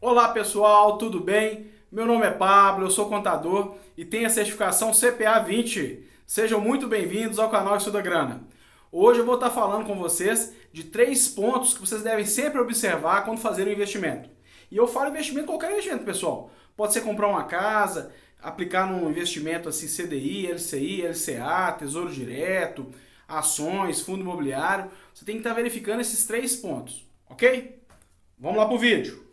Olá pessoal, tudo bem? Meu nome é Pablo, eu sou contador e tenho a certificação CPA 20. Sejam muito bem-vindos ao canal Estuda Grana. Hoje eu vou estar falando com vocês de 3 pontos que vocês devem sempre observar quando fazerem um investimento. E eu falo investimento, qualquer investimento, pessoal. Pode ser comprar uma casa, aplicar num investimento assim CDI, LCI, LCA, Tesouro Direto, ações, fundo imobiliário. Você tem que estar verificando esses 3 pontos, ok? Vamos lá para o vídeo.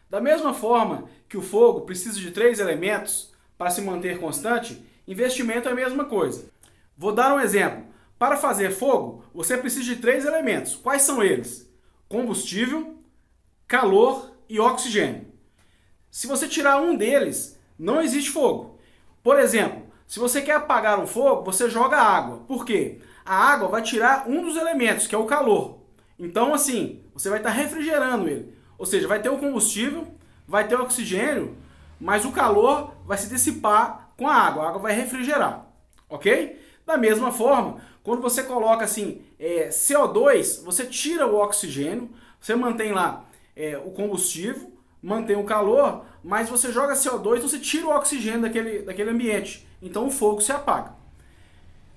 Da mesma forma que o fogo precisa de 3 elementos para se manter constante, investimento é a mesma coisa. Vou dar um exemplo. Para fazer fogo, você precisa de 3 elementos. Quais são eles? Combustível, calor e oxigênio. Se você tirar um deles, não existe fogo. Por exemplo, se você quer apagar um fogo, você joga água. Por quê? A água vai tirar um dos elementos, que é o calor. Então, assim, você vai estar refrigerando ele. Ou seja, vai ter o combustível, vai ter o oxigênio, mas o calor vai se dissipar com a água vai refrigerar, ok? Da mesma forma, quando você coloca assim CO2, você tira o oxigênio, você mantém lá o combustível, mantém o calor, mas você joga CO2, então você tira o oxigênio daquele ambiente, então o fogo se apaga.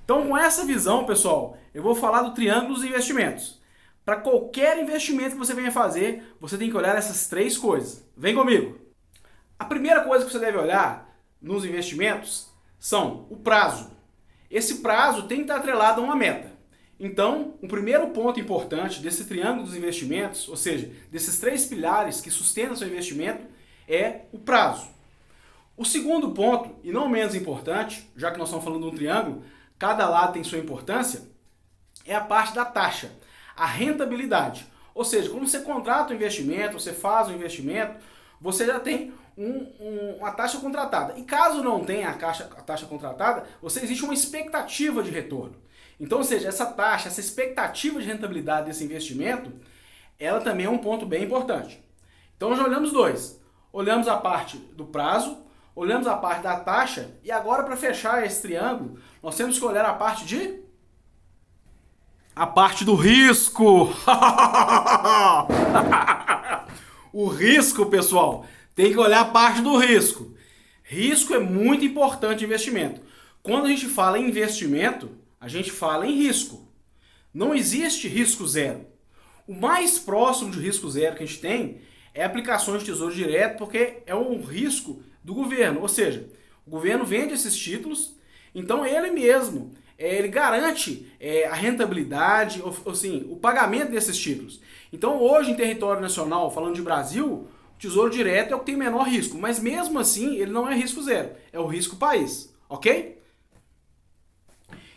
Então, com essa visão, pessoal, eu vou falar do triângulo dos investimentos. Para qualquer investimento que você venha fazer, você tem que olhar essas 3 coisas. Vem comigo! A primeira coisa que você deve olhar nos investimentos são o prazo. Esse prazo tem que estar atrelado a uma meta. Então, o primeiro ponto importante desse triângulo dos investimentos, ou seja, desses 3 pilares que sustentam seu investimento, é o prazo. O segundo ponto, e não menos importante, já que nós estamos falando de um triângulo, cada lado tem sua importância, é a parte da taxa. A rentabilidade. Ou seja, quando você contrata um investimento, você faz um investimento, você já tem uma taxa contratada. E caso não tenha a taxa contratada, existe uma expectativa de retorno. Então, ou seja, essa taxa, essa expectativa de rentabilidade desse investimento, ela também é um ponto bem importante. Então, já olhamos 2. Olhamos a parte do prazo, olhamos a parte da taxa, e agora para fechar esse triângulo, nós temos que olhar a parte do risco. O risco, pessoal, tem que olhar a parte do risco. Risco é muito importante em investimento. Quando a gente fala em investimento, a gente fala em risco. Não existe risco zero. O mais próximo de risco zero que a gente tem é aplicações de tesouro direto, porque é um risco do governo. Ou seja, o governo vende esses títulos, então ele mesmo ele garante a rentabilidade, assim, o pagamento desses títulos. Então hoje em território nacional, falando de Brasil, o Tesouro Direto é o que tem menor risco, mas mesmo assim ele não é risco zero, é o risco país, ok?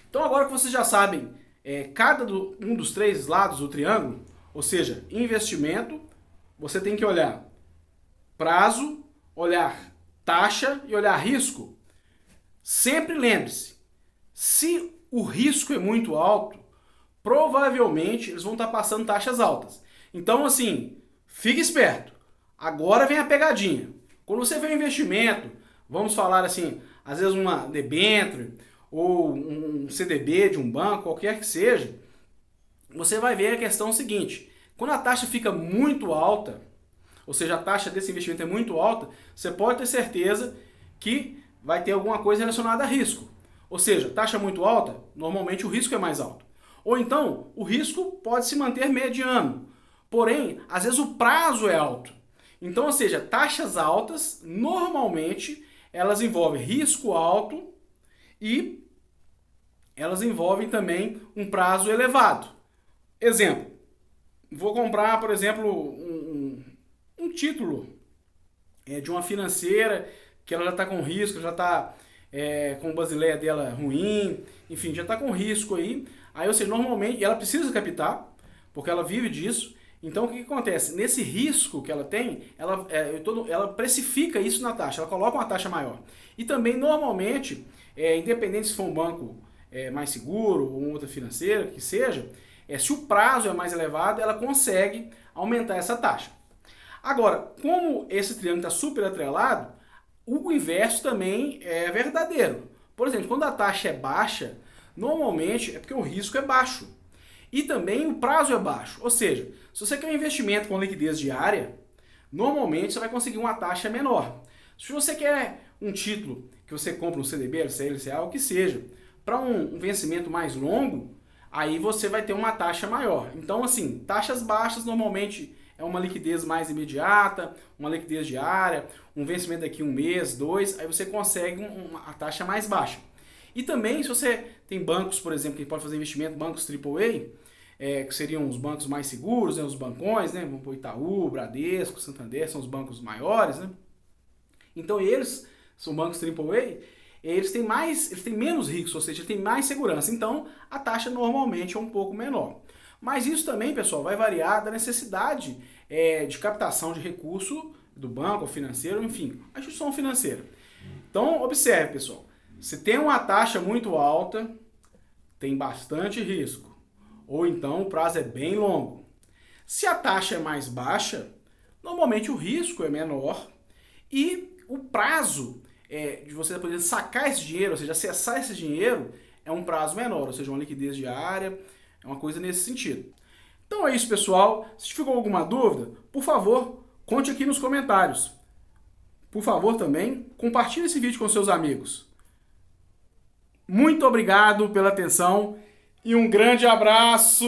Então agora que vocês já sabem cada um dos 3 lados do triângulo, ou seja, investimento, você tem que olhar prazo, olhar taxa e olhar risco. Sempre lembre-se, se o risco é muito alto, provavelmente eles vão estar passando taxas altas. Então, assim, fique esperto. Agora vem a pegadinha. Quando você vê um investimento, vamos falar assim, às vezes uma debênture ou um CDB de um banco, qualquer que seja, você vai ver a questão seguinte. Quando a taxa fica muito alta, ou seja, a taxa desse investimento é muito alta, você pode ter certeza que vai ter alguma coisa relacionada a risco. Ou seja, taxa muito alta, normalmente o risco é mais alto. Ou então, o risco pode se manter mediano. Porém, às vezes o prazo é alto. Então, ou seja, taxas altas, normalmente, elas envolvem risco alto e elas envolvem também um prazo elevado. Exemplo, vou comprar, por exemplo, um título de uma financeira que ela já está com risco, já está com o Basileia dela ruim, enfim, já está com risco aí. Aí, ou seja, normalmente ela precisa captar, porque ela vive disso. Então, o que acontece? Nesse risco que ela tem, ela precifica isso na taxa, ela coloca uma taxa maior. E também, normalmente, independente se for um banco mais seguro ou uma outra financeira, que seja, se o prazo é mais elevado, ela consegue aumentar essa taxa. Agora, como esse triângulo está super atrelado, o inverso também é verdadeiro. Por exemplo, quando a taxa é baixa, Normalmente é porque o risco é baixo. E também o prazo é baixo. Ou seja, se você quer um investimento com liquidez diária, normalmente você vai conseguir uma taxa menor. Se você quer um título que você compra um CDB, LCA, LCA, o que seja, para um vencimento mais longo, aí você vai ter uma taxa maior. Então, assim, taxas baixas normalmente é uma liquidez mais imediata, uma liquidez diária, um vencimento daqui um mês, dois, aí você consegue a taxa mais baixa. E também, se você tem bancos, por exemplo, que pode fazer investimento, bancos AAA, que seriam os bancos mais seguros, né, os bancões, né, vamos por Itaú, Bradesco, Santander, são os bancos maiores, né? Então eles são bancos AAA, eles têm menos risco, ou seja, eles têm mais segurança. Então a taxa normalmente é um pouco menor. Mas isso também, pessoal, vai variar da necessidade de captação de recurso do banco, financeiro, enfim, a instituição financeira. Então observe, pessoal, se tem uma taxa muito alta, tem bastante risco. Ou então o prazo é bem longo. Se a taxa é mais baixa, normalmente o risco é menor e o prazo de você poder sacar esse dinheiro, ou seja, acessar esse dinheiro, é um prazo menor, ou seja, uma liquidez diária, é uma coisa nesse sentido. Então é isso, pessoal. Se ficou alguma dúvida, por favor, conte aqui nos comentários. Por favor, também, compartilhe esse vídeo com seus amigos. Muito obrigado pela atenção e um grande abraço!